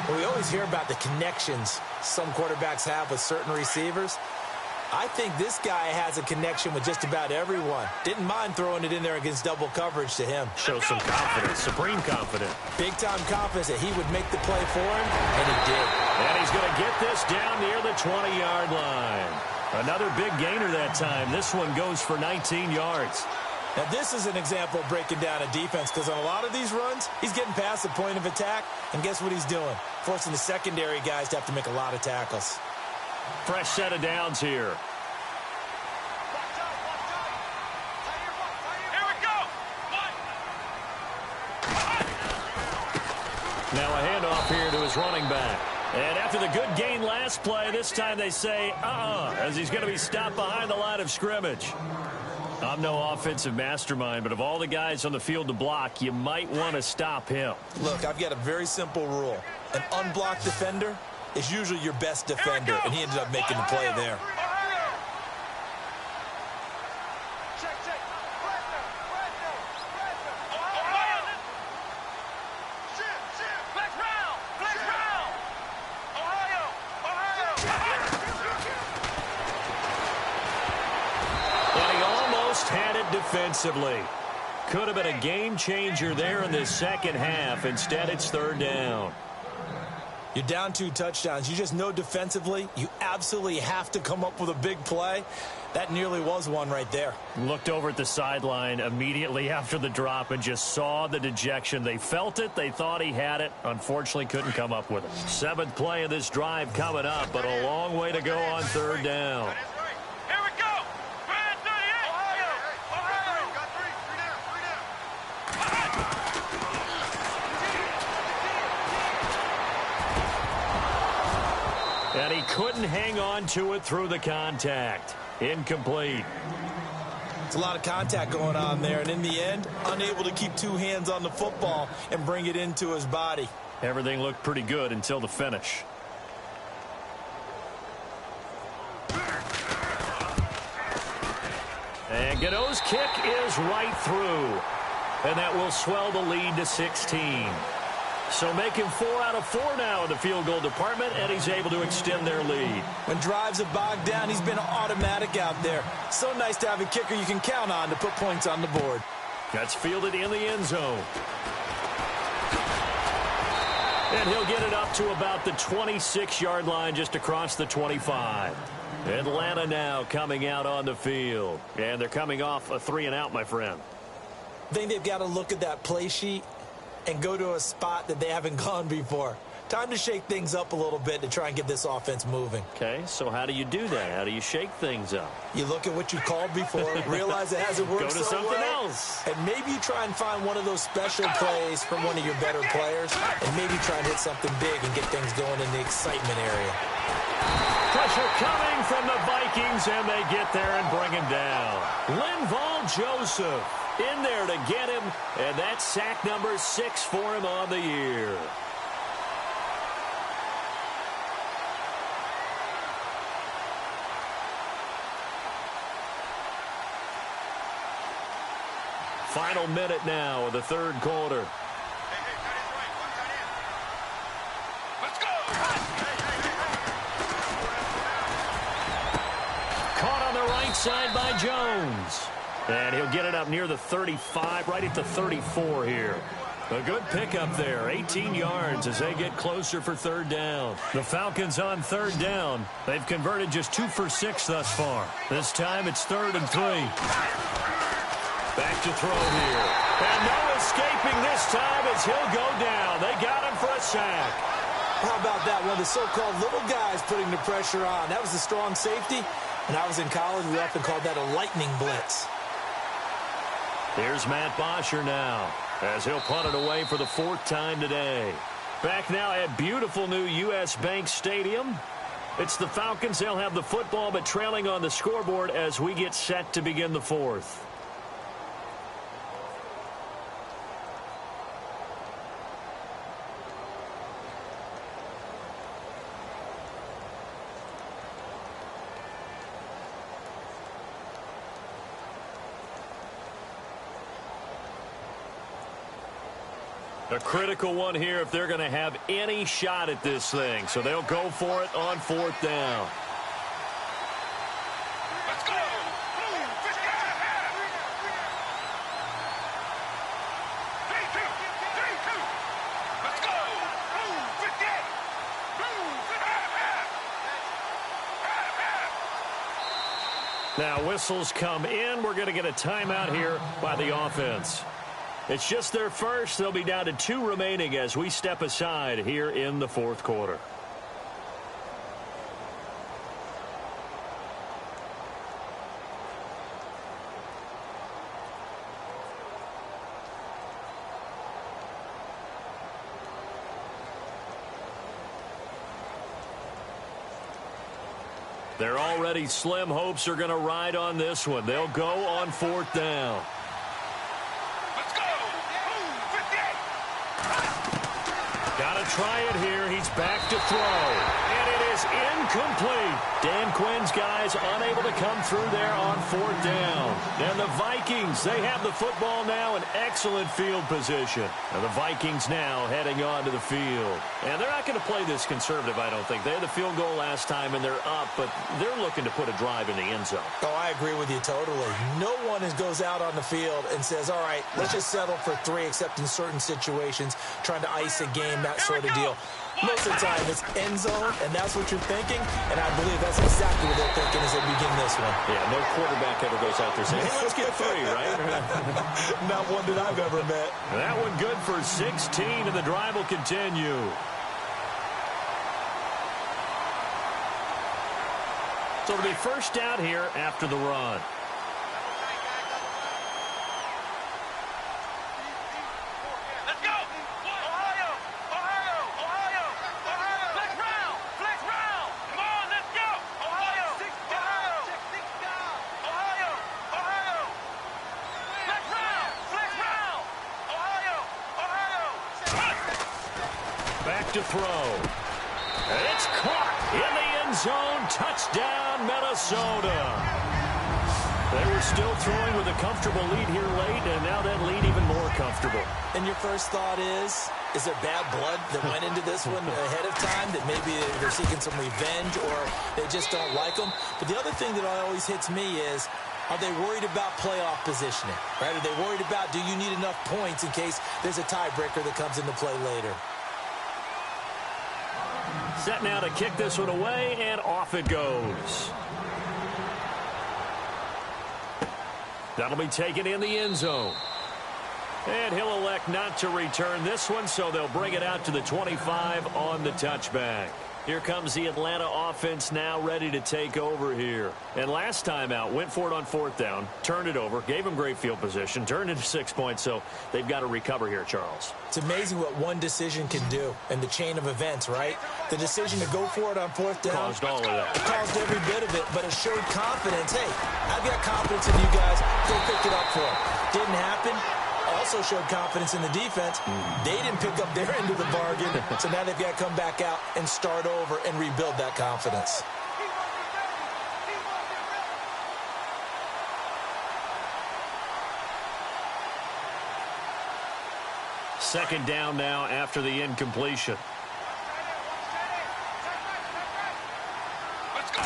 Well, we always hear about the connections some quarterbacks have with certain receivers. I think this guy has a connection with just about everyone. Didn't mind throwing it in there against double coverage to him. Shows some confidence, supreme confidence. Big-time confidence that he would make the play for him, and he did. And he's going to get this down near the 20-yard line. Another big gainer that time. This one goes for 19 yards. Now, this is an example of breaking down a defense because on a lot of these runs, he's getting past the point of attack, and guess what he's doing? Forcing the secondary guys to have to make a lot of tackles. Fresh set of downs here. Here we go! Now a handoff here to his running back. And after the good gain last play, this time they say, as he's going to be stopped behind the line of scrimmage. I'm no offensive mastermind, but of all the guys on the field to block, you might want to stop him. Look, I've got a very simple rule. An unblocked defender is usually your best defender, and he ended up making the play there. Defensively. Could have been a game changer there in this second half. Instead, it's third down. You're down 2 touchdowns. You just know defensively you absolutely have to come up with a big play. That nearly was one right there. Looked over at the sideline immediately after the drop and just saw the dejection. They felt it. They thought he had it. Unfortunately, couldn't come up with it. 7th play of this drive coming up, but a long way to go on third down. And he couldn't hang on to it through the contact. Incomplete. It's a lot of contact going on there, and in the end, unable to keep 2 hands on the football and bring it into his body. Everything looked pretty good until the finish. And Gano's kick is right through. And that will swell the lead to 16. So making 4 out of 4 now in the field goal department, and he's able to extend their lead. When drives have bogged down, he's been automatic out there. So nice to have a kicker you can count on to put points on the board. That's fielded in the end zone. And he'll get it up to about the 26-yard line just across the 25. Atlanta now coming out on the field. And they're coming off a 3-and-out, my friend. I think they've got to look at that play sheet and go to a spot that they haven't gone before. Time to shake things up a little bit to try and get this offense moving. Okay, so how do you do that? How do you shake things up? You look at what you called before, realize it hasn't worked Go to so something well, else. and maybe you try and find one of those special plays from one of your better players, and maybe try and hit something big and get things going in the excitement area. Pressure coming from the Vikings, and they get there and bring him down. Linval Joseph in there to get him, and that's sack number 6 for him on the year. Final minute now of the third quarter. Let's go! Caught on the right side by Jones. And he'll get it up near the 35, right at the 34 here. A good pickup there, 18 yards as they get closer for third down. The Falcons on third down. They've converted just 2 for 6 thus far. This time it's 3rd and 3. Back to throw here. And no escaping this time as he'll go down. They got him for a sack. How about that? One of the so-called little guys putting the pressure on. That was a strong safety. When I was in college, we often called that a lightning blitz. Here's Matt Bosher now as he'll punt it away for the 4th time today. Back now at beautiful new U.S. Bank Stadium. It's the Falcons. They'll have the football but trailing on the scoreboard as we get set to begin the 4th. A critical one here if they're going to have any shot at this thing. So they'll go for it on 4th down. Let's go! Move! 3-2! Let's go! Move! 58! Move! Now whistles come in. We're going to get a timeout here by the offense. It's just their first. They'll be down to 2 remaining as we step aside here in the 4th quarter. They're already slim hopes are going to ride on this one. They'll go on 4th down. Try it here. He's back to throw. And it is incomplete. Dan Quinn's guys unable to come through there on 4th down. And the Vikings, they have the football now in excellent field position. And the Vikings now heading on to the field. And they're not going to play this conservative, I don't think. They had the field goal last time, and they're up, but they're looking to put a drive in the end zone. Oh, I agree with you totally. No one goes out on the field and says, all right, let's just settle for 3, except in certain situations, trying to ice a game, that sort of deal. Most of the time, it's end zone, and that's what you're thinking, and I believe that's exactly what they're thinking as they begin this one. Yeah, no quarterback ever goes out there saying, hey, let's get 3, right? Not one that I've ever met. That one good for 16, and the drive will continue. So it'll be first down here after the run. Let's go! Ohio! Ohio! Ohio! Ohio! Flex round! Flex round! Come on, let's go! Ohio! Ohio! Ohio! Ohio! Flex round! Flex round! Ohio! Ohio! Back to throw. And it's caught in the end zone. Touchdown, Minnesota. They were still throwing with a comfortable lead here late, and now that lead even more comfortable. And your first thought is there bad blood that went into this one ahead of time, that maybe they're seeking some revenge or they just don't like them? But the other thing that always hits me is, are they worried about playoff positioning? Right? Are they worried about, do you need enough points in case there's a tiebreaker that comes into play later? Set now to kick this one away, and off it goes. That'll be taken in the end zone. And he'll elect not to return this one, so they'll bring it out to the 25 on the touchback. Here comes the Atlanta offense now ready to take over here. And last time out, went for it on 4th down, turned it over, gave them great field position, turned into 6 points, so they've got to recover here, Charles. It's amazing what one decision can do in the chain of events, right? The decision to go for it on 4th down caused all of that. Caused every bit of it, but it showed confidence. Hey, I've got confidence in you guys. Go pick it up for them. Didn't happen. Also showed confidence in the defense. They didn't pick up their end of the bargain, so now they've got to come back out and start over and rebuild that confidence. Second down now after the incompletion. Let's go.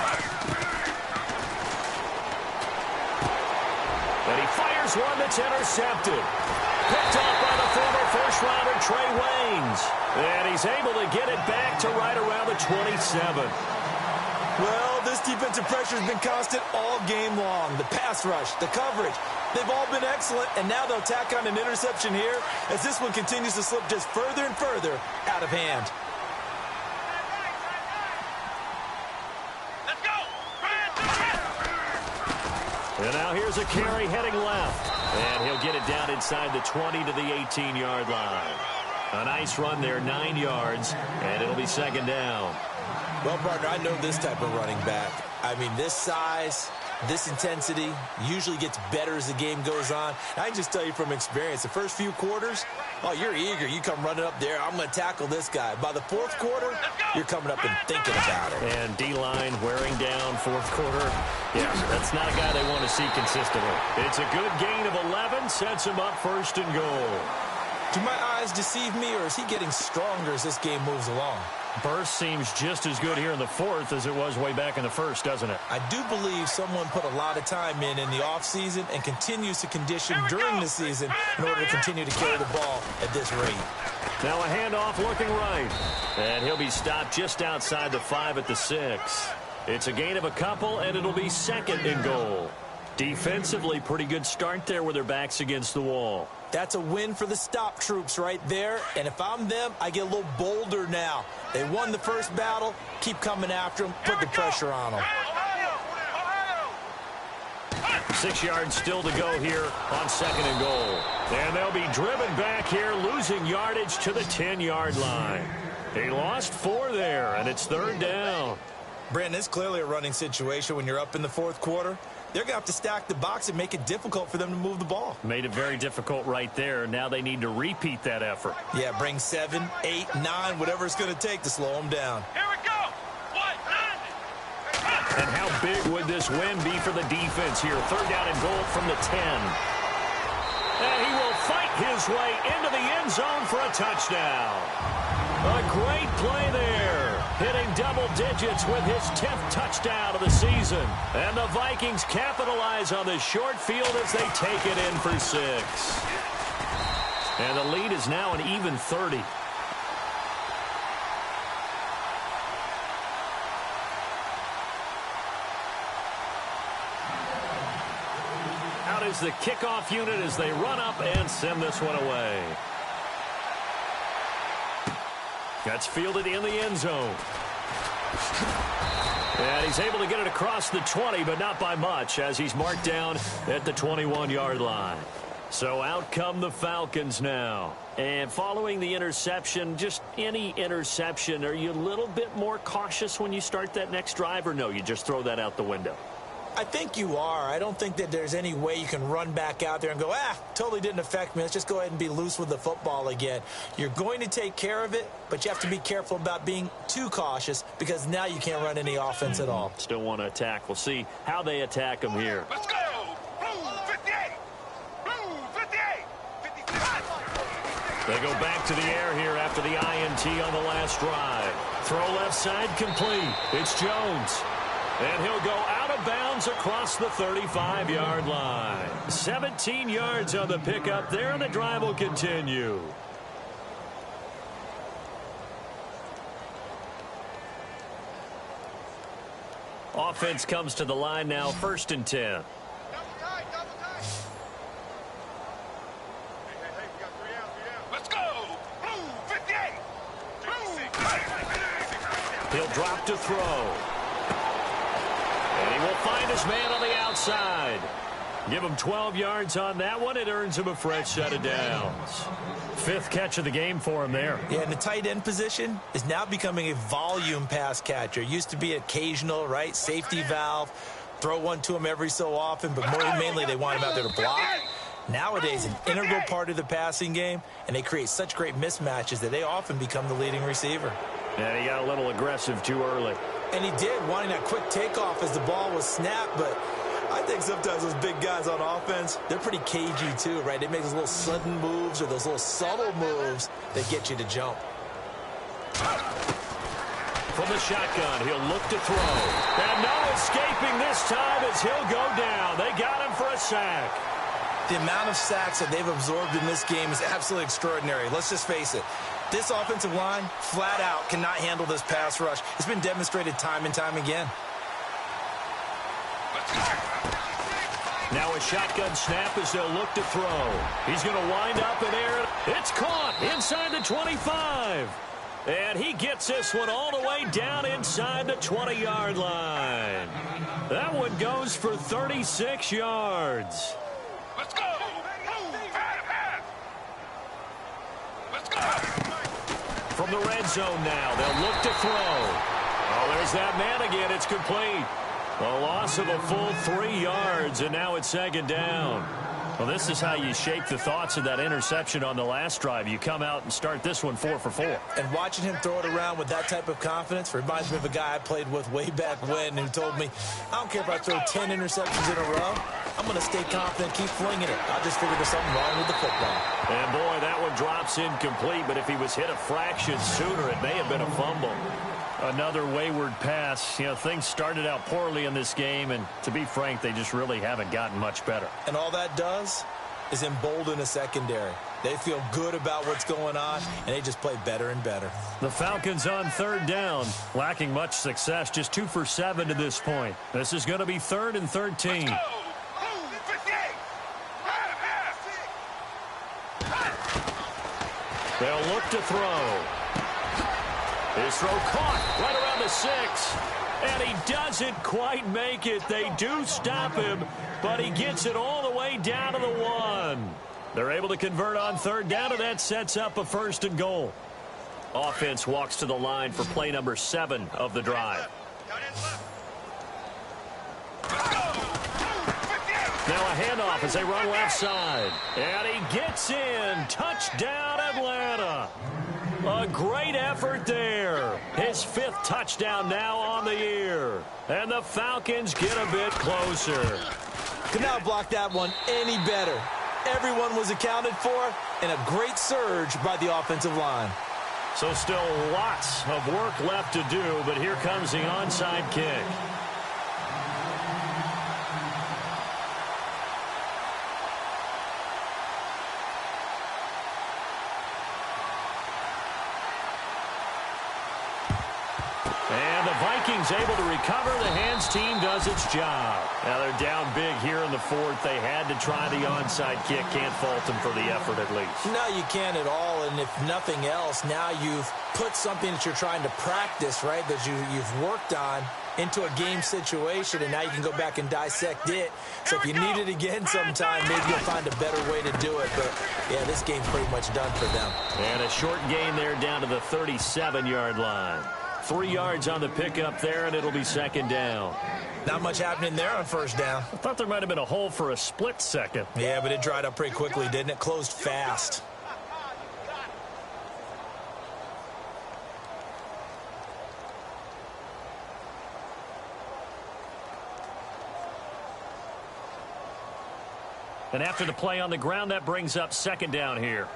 And he fires one that's intercepted. Picked up by the former first-rounder Trey Waynes. And he's able to get it back to right around the 27. Well, this defensive pressure has been constant all game long. The pass rush, the coverage, they've all been excellent, and now they'll tack on an interception here as this one continues to slip just further and further out of hand. Let's go. And now here's a carry heading left. And he'll get it down inside the 20 to the 18-yard line. A nice run there, 9 yards, and it'll be second down. Well, partner, I know this type of running back. I mean, this size, this intensity usually gets better as the game goes on. I can just tell you from experience, the first few quarters, oh, you're eager. You come running up there, I'm going to tackle this guy. By the 4th quarter, you're coming up and thinking about it. And D-line wearing down 4th quarter. Yeah, that's not a guy they want to see consistently. It's a good gain of 11, sets him up 1st and goal. Do my eyes deceive me, or is he getting stronger as this game moves along? Burst seems just as good here in the 4th as it was way back in the 1st, doesn't it? I do believe someone put a lot of time in the offseason and continues to condition during the season in order to continue to carry the ball at this rate. Now a handoff looking right. And he'll be stopped just outside the 5 at the 6. It's a gain of a couple, and it'll be 2nd and goal. Defensively, pretty good start there with their backs against the wall. That's a win for the stop troops right there. And if I'm them, I get a little bolder now. They won the first battle. Keep coming after them. Put the pressure on them. 6 yards still to go here on 2nd and goal. And they'll be driven back here, losing yardage to the 10-yard line. He lost 4 there, and it's 3rd down. Brandon, it's clearly a running situation when you're up in the 4th quarter. They're going to have to stack the box and make it difficult for them to move the ball. Made it very difficult right there. Now they need to repeat that effort. Yeah, bring 7, 8, 9, whatever it's going to take to slow them down. Here we go. 1, 9. And how big would this win be for the defense here? 3rd down and goal from the 10. And he will fight his way into the end zone for a touchdown. A great play there. Hitting double digits with his 10th touchdown of the season. And the Vikings capitalize on the short field as they take it in for 6. And the lead is now an even 30. Out is the kickoff unit as they run up and send this one away. That's fielded in the end zone. And he's able to get it across the 20, but not by much, as he's marked down at the 21-yard line. So out come the Falcons now. And following the interception, just any interception, are you a little bit more cautious when you start that next drive, or no, you just throw that out the window? I think you are. I don't think that there's any way you can run back out there and go, totally didn't affect me. Let's just go ahead and be loose with the football again. You're going to take care of it, but you have to be careful about being too cautious because now you can't run any offense at all. Still want to attack. We'll see how they attack them here. Let's go. Blue 58. Blue 58. 55. They go back to the air here after the INT on the last drive. Throw left side complete. It's Jones. And he'll go out of bounds across the 35-yard line. 17 yards on the pickup there, and the drive will continue. Offense comes to the line now, 1st and 10. Let's go! Blue 58! He'll drop to throw. And he will find his man on the outside. Give him 12 yards on that one. It earns him a fresh set of downs. 5th catch of the game for him there. Yeah, and the tight end position is now becoming a volume pass catcher. Used to be occasional, right? Safety valve. Throw one to him every so often, but mainly they want him out there to block. Nowadays, an integral part of the passing game, and they create such great mismatches that they often become the leading receiver. Yeah, he got a little aggressive too early. And he did, wanting that quick takeoff as the ball was snapped, but I think sometimes those big guys on offense, they're pretty cagey too, right? They make those little sudden moves or those little subtle moves that get you to jump. From the shotgun, he'll look to throw. And no escaping this time as he'll go down. They got him for a sack. The amount of sacks that they've absorbed in this game is absolutely extraordinary. Let's just face it. This offensive line, flat out, cannot handle this pass rush. It's been demonstrated time and time again. Now a shotgun snap as they'll look to throw. He's going to wind up in air. It's caught inside the 25. And he gets this one all the way down inside the 20-yard line. That one goes for 36 yards. Let's go! Let's go! From the red zone now, they'll look to throw. Oh, there's that man again. It's complete. A loss of a full 3 yards, and now it's 2nd down. Well, this is how you shake the thoughts of that interception on the last drive. You come out and start this one 4 for 4. And watching him throw it around with that type of confidence reminds me of a guy I played with way back when who told me, I don't care if I throw 10 interceptions in a row. I'm going to stay confident, keep flinging it. I just figured there's something wrong with the football. And, boy, that one drops incomplete, but if he was hit a fraction sooner, it may have been a fumble. Another wayward pass. You know, things started out poorly in this game, and to be frank, they just really haven't gotten much better. And all that does is embolden a secondary. They feel good about what's going on, and they just play better and better. The Falcons on 3rd down, lacking much success, just 2 for 7 to this point. This is going to be 3rd and 13. They'll look to throw. His throw caught right around the 6. And he doesn't quite make it. They do stop him, but he gets it all the way down to the 1. They're able to convert on 3rd down, and that sets up a 1st and goal. Offense walks to the line for play number 7 of the drive. Now a handoff as they run left side. And he gets in. Touchdown, Atlanta. A great effort there. His 5th touchdown now on the year. And the Falcons get a bit closer. Could not block that one any better. Everyone was accounted for, and a great surge by the offensive line. So still lots of work left to do, but here comes the onside kick. And the Vikings able to recover. The hands team does its job. Now they're down big here in the 4th. They had to try the onside kick. Can't fault them for the effort at least. No, you can't at all. And if nothing else, now you've put something that you're trying to practice, right, that you've worked on into a game situation, and now you can go back and dissect it. So if you need it again sometime, maybe you'll find a better way to do it. But, yeah, this game's pretty much done for them. And a short gain there down to the 37-yard line. 3 yards on the pickup there, and it'll be 2nd down. Not much happening there on 1st down. I thought there might have been a hole for a split second. Yeah, but it dried up pretty quickly, didn't it? Closed fast. And after the play on the ground, that brings up 2nd down here.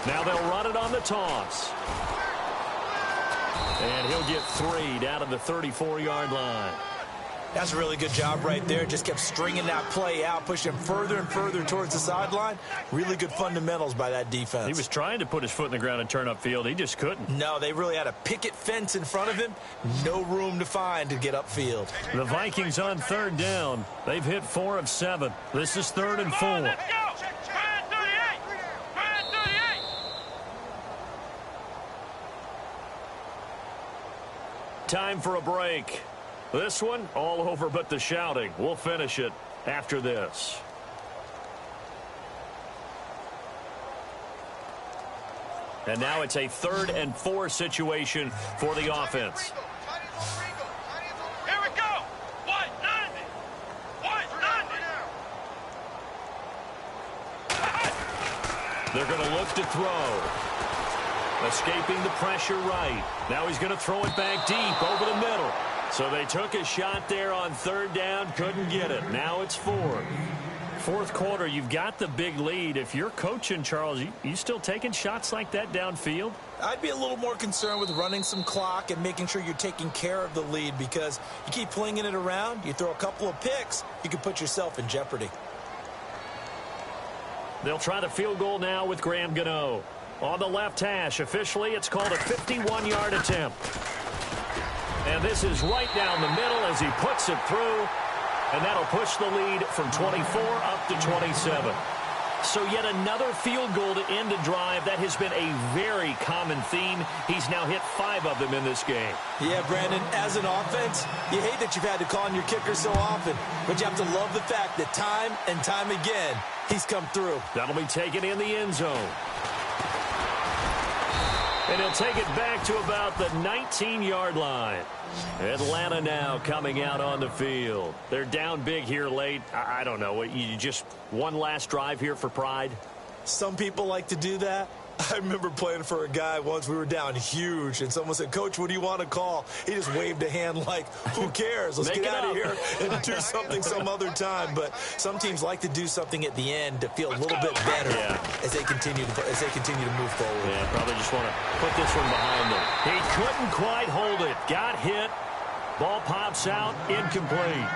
Now they'll run it on the toss. And he'll get 3 down to the 34-yard line. That's a really good job right there. Just kept stringing that play out, pushing him further and further towards the sideline. Really good fundamentals by that defense. He was trying to put his foot in the ground and turn upfield. He just couldn't. No, they really had a picket fence in front of him. No room to find to get upfield. The Vikings on third down. They've hit 4 of 7. This is 3rd and 4. Let's go. Time for a break. This one, all over but the shouting. We'll finish it after this. And now it's a 3rd and 4 situation for the offense. Here we go. 190. 190. They're going to look to throw. Escaping the pressure right. Now he's going to throw it back deep over the middle. So they took a shot there on 3rd down, couldn't get it. Now it's 4th. 4th quarter, you've got the big lead. If you're coaching, Charles, you still taking shots like that downfield? I'd be a little more concerned with running some clock and making sure you're taking care of the lead, because you keep flinging it around, you throw a couple of picks, you can put yourself in jeopardy. They'll try the field goal now with Graham Gano. On the left hash, officially, it's called a 51-yard attempt. And this is right down the middle as he puts it through. And that'll push the lead from 24 up to 27. So yet another field goal to end a drive. That has been a very common theme. He's now hit 5 of them in this game. Yeah, Brandon, as an offense, you hate that you've had to call on your kicker so often. But you have to love the fact that time and time again, he's come through. That'll be taken in the end zone. And he'll take it back to about the 19-yard line. Atlanta now coming out on the field. They're down big here late. I don't know. You just one last drive here for pride? Some people like to do that. I remember playing for a guy once. We were down huge, and someone said, "Coach, what do you want to call?" He just waved a hand like, who cares? Let's get out of here and do something some other time. But some teams like to do something at the end to feel a little bit better as they continue to move forward. Yeah, probably just want to put this one behind them. He couldn't quite hold it. Got hit. Ball pops out. Incomplete.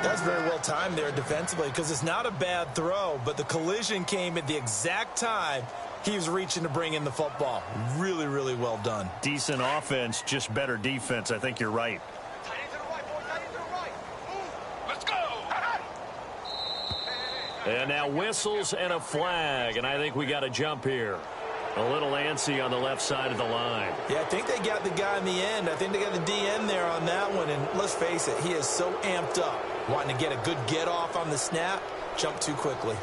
That's very well timed there defensively, because it's not a bad throw, but the collision came at the exact time he was reaching to bring in the football. Really, really well done. Decent offense, just better defense. I think you're right. Let's go. And now whistles and a flag, and I think we got a jump here. A little antsy on the left side of the line. Yeah, I think they got the guy in the end. I think they got the DN there on that one, and let's face it, he is so amped up, wanting to get a good get off on the snap, jump too quickly.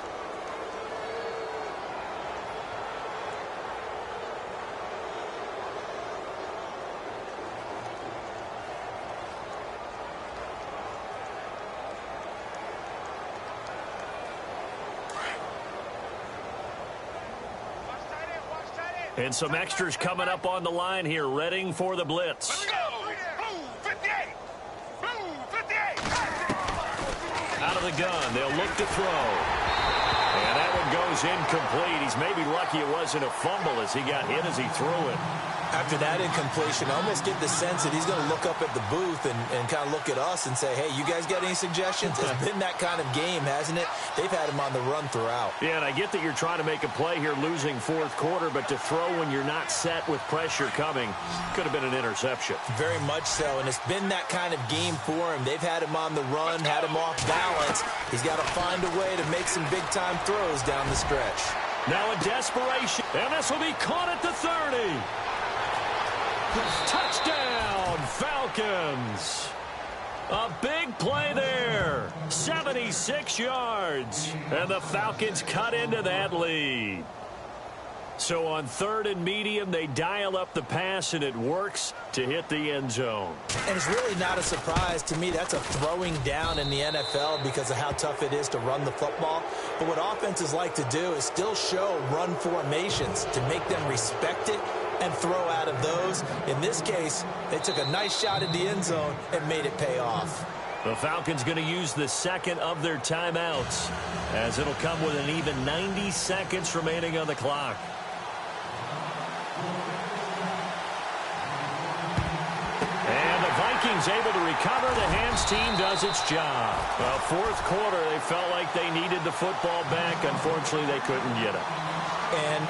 And some extras coming up on the line here, readying for the blitz. Let's go. Blue 58. Blue 58. Out of the gun, they'll look to throw. And that one goes incomplete. He's maybe lucky it wasn't a fumble as he got hit as he threw it. After that incompletion, I almost get the sense that he's going to look up at the booth and kind of look at us and say, hey, you guys got any suggestions? It's been that kind of game, hasn't it? They've had him on the run throughout. Yeah, and I get that you're trying to make a play here losing 4th quarter, but to throw when you're not set with pressure coming could have been an interception. Very much so, and it's been that kind of game for him. They've had him on the run, had him off balance. He's got to find a way to make some big-time throws down the stretch. Now in desperation, and this will be caught at the 30. Touchdown, Falcons. A big play there. 76 yards. And the Falcons cut into that lead. So on 3rd and medium, they dial up the pass, and it works to hit the end zone. And it's really not a surprise to me. That's a throwing down in the NFL because of how tough it is to run the football. But what offenses like to do is still show run formations to make them respect it and throw out of those. In this case, they took a nice shot at the end zone and made it pay off. The Falcons going to use the second of their timeouts, as it'll come with an even 90 seconds remaining on the clock. And the Vikings is able to recover. The hands team does its job. Well, fourth quarter, they felt like they needed the football back. Unfortunately, they couldn't get it. And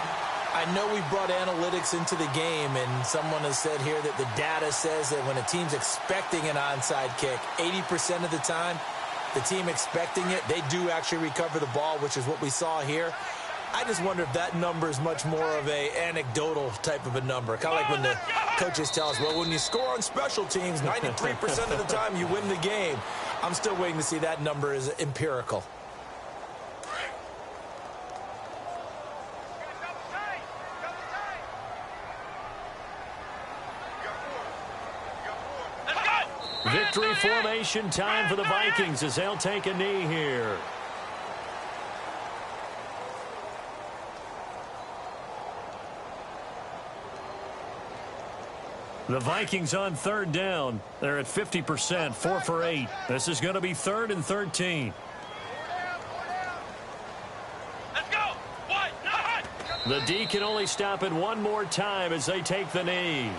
I know we've brought analytics into the game, and someone has said here that the data says that when a team's expecting an onside kick, 80% of the time, the team expecting it, they do actually recover the ball, which is what we saw here. I just wonder if that number is much more of a anecdotal type of a number. Kind of like when the coaches tell us, well, when you score on special teams, 93% of the time you win the game. I'm still waiting to see that number is empirical. Victory formation time for the Vikings as they'll take a knee here. The Vikings on third down. They're at 50%, 4 for 8. This is going to be 3rd and 13. Let's go. What? The D can only stop it one more time as they take the knee.